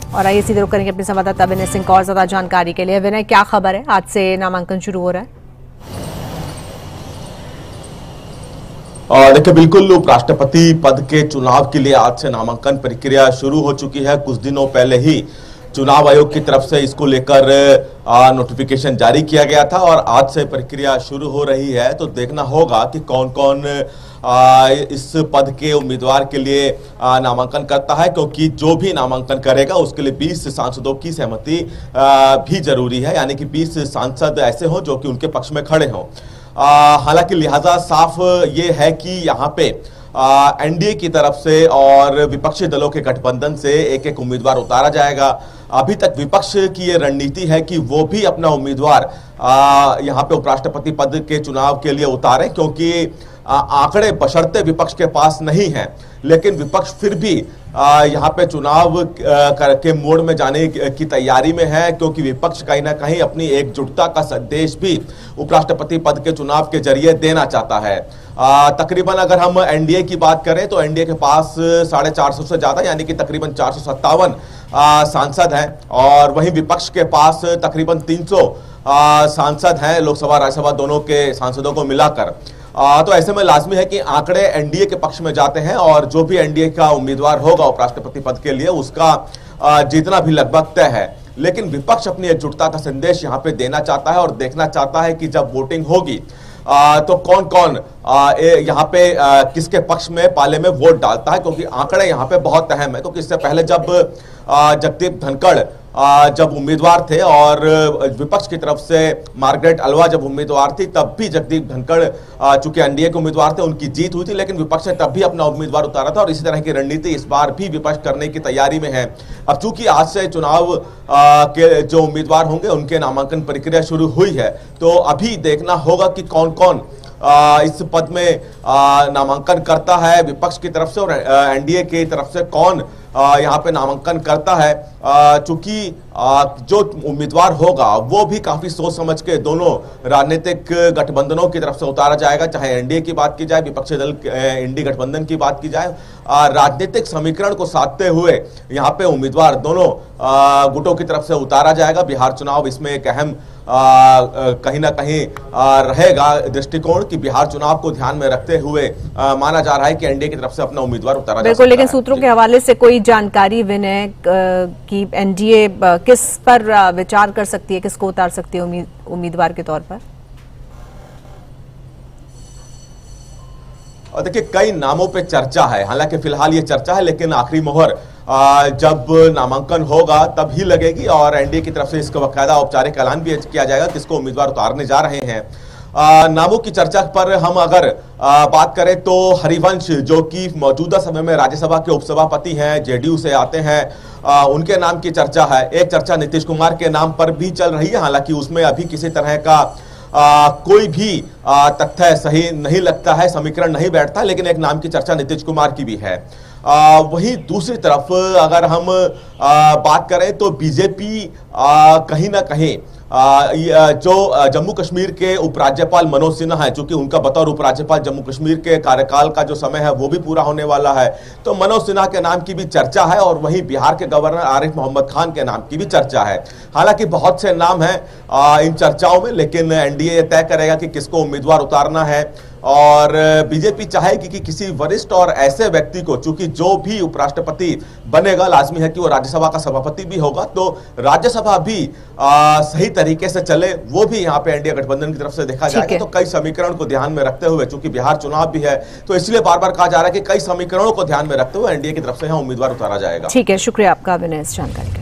और आइए सीधे रुक करेंगे अपने संवाददाता विनय सिंह को और ज्यादा जानकारी के लिए। विनय, क्या खबर है? आज से नामांकन शुरू हो रहा है। देखिए, बिल्कुल उपराष्ट्रपति पद के चुनाव के लिए आज से नामांकन प्रक्रिया शुरू हो चुकी है। कुछ दिनों पहले ही चुनाव आयोग की तरफ से इसको लेकर नोटिफिकेशन जारी किया गया था और आज से प्रक्रिया शुरू हो रही है। तो देखना होगा कि कौन कौन इस पद के उम्मीदवार के लिए नामांकन करता है, क्योंकि जो भी नामांकन करेगा उसके लिए 20 सांसदों की सहमति भी जरूरी है, यानी कि 20 सांसद ऐसे हों जो कि उनके पक्ष में खड़े हों। हालांकि लिहाजा साफ ये है कि यहाँ पे एनडीए की तरफ से और विपक्षी दलों के गठबंधन से एक एक उम्मीदवार उतारा जाएगा। अभी तक विपक्ष की ये रणनीति है कि वो भी अपना उम्मीदवार यहाँ पे उपराष्ट्रपति पद के चुनाव के लिए उतारें, क्योंकि आंकड़े बशर्ते विपक्ष के पास नहीं हैं, लेकिन विपक्ष फिर भी यहाँ पे चुनाव के मोड़ में जाने की तैयारी में है, क्योंकि विपक्ष कहीं ना कहीं अपनी एकजुटता का संदेश भी उपराष्ट्रपति पद के चुनाव के जरिए देना चाहता है। तकरीबन अगर हम एनडीए की बात करें तो एनडीए के पास 450 से ज्यादा यानी कि तकरीबन 457 सांसद हैं, और वहीं विपक्ष के पास तकरीबन 300 सांसद हैं, लोकसभा राज्यसभा दोनों के सांसदों को मिलाकर। तो ऐसे में लाजमी है कि आंकड़े एनडीए के पक्ष में जाते हैं और जो भी एनडीए का उम्मीदवार होगा उपराष्ट्रपति पद के लिए उसका जीतना भी लगभग तय है। लेकिन विपक्ष अपनी एकजुटता का संदेश यहाँ पे देना चाहता है और देखना चाहता है कि जब वोटिंग होगी तो कौन कौन यहाँ पे किसके पक्ष में पाले में वोट डालता है, क्योंकि आंकड़े यहाँ पे बहुत अहम है। क्योंकि इससे पहले जब जगदीप धनखड़ जब उम्मीदवार थे और विपक्ष की तरफ से मार्गरेट अल्वा जब उम्मीदवार थी, तब भी जगदीप धनखड़ चूंकि एनडीए के उम्मीदवार थे उनकी जीत हुई थी, लेकिन विपक्ष ने तब भी अपना उम्मीदवार उतारा था और इसी तरह की रणनीति इस बार भी विपक्ष करने की तैयारी में है। अब चूंकि आज से चुनाव के जो उम्मीदवार होंगे उनके नामांकन प्रक्रिया शुरू हुई है, तो अभी देखना होगा कि कौन कौन इस पद में नामांकन करता है विपक्ष की तरफ से और एनडीए की तरफ से कौन यहाँ पे नामांकन करता है। चूंकि जो उम्मीदवार होगा वो भी काफी सोच समझ के दोनों राजनीतिक गठबंधनों की तरफ से उतारा जाएगा, चाहे एनडीए की बात की जाए, विपक्षी दल इंडी गठबंधन की बात की जाए। राजनीतिक समीकरण को साधते हुए यहाँ पे उम्मीदवार दोनों गुटों की तरफ से उतारा जाएगा। बिहार चुनाव इसमें एक अहम कहीं ना कहीं रहेगा दृष्टिकोण कि बिहार चुनाव को ध्यान में रखते हुए माना जा रहा है कि एनडीए की तरफ से अपना उम्मीदवार उतारा जा सकता है। लेकिन सूत्रों के हवाले से कोई जानकारी विनय कि एनडीए किस पर विचार कर सकती है, किसको उतार सकती है उम्मीदवार के तौर पर? और देखिए, कई नामों पे चर्चा है, हालांकि फिलहाल ये चर्चा है, लेकिन आखिरी मोहर जब नामांकन होगा तब ही लगेगी और एनडीए की तरफ से इसका बाकायदा औपचारिक ऐलान भी किया जाएगा किसको उम्मीदवार उतारने जा रहे हैं। नामों की चर्चा पर हम अगर बात करें तो हरिवंश, जो कि मौजूदा समय में राज्यसभा के उपसभापति हैं, जेडीयू से आते हैं, उनके नाम की चर्चा है। एक चर्चा नीतीश कुमार के नाम पर भी चल रही है, हालांकि उसमें अभी किसी तरह का कोई भी तथ्य सही नहीं लगता है, समीकरण नहीं बैठता, लेकिन एक नाम की चर्चा नीतीश कुमार की भी है। वहीं दूसरी तरफ अगर हम बात करें तो बीजेपी कहीं ना कहीं जो जम्मू कश्मीर के उपराज्यपाल मनोज सिन्हा है, चूंकि उनका बतौर उपराज्यपाल जम्मू कश्मीर के कार्यकाल का जो समय है वो भी पूरा होने वाला है, तो मनोज सिन्हा के नाम की भी चर्चा है और वहीं बिहार के गवर्नर आरिफ मोहम्मद खान के नाम की भी चर्चा है। हालांकि बहुत से नाम हैं इन चर्चाओं में, लेकिन एनडीए तय करेगा कि किसको उम्मीदवार उतारना है और बीजेपी चाहेगी कि किसी वरिष्ठ और ऐसे व्यक्ति को, चूंकि जो भी उपराष्ट्रपति बनेगा लाजमी है कि वो राज्यसभा का सभापति भी होगा, तो राज्यसभा भी सही तरीके से चले, वो भी यहाँ पे एनडीए गठबंधन की तरफ से देखा जाएगा। तो कई समीकरण को ध्यान में रखते हुए, चूंकि बिहार चुनाव भी है, तो इसलिए बार बार कहा जा रहा है कि कई समीकरणों को ध्यान में रखते हुए एनडीए की तरफ से यहाँ उम्मीदवार उतारा जाएगा। ठीक है, शुक्रिया आपका विनय इस जानकारी।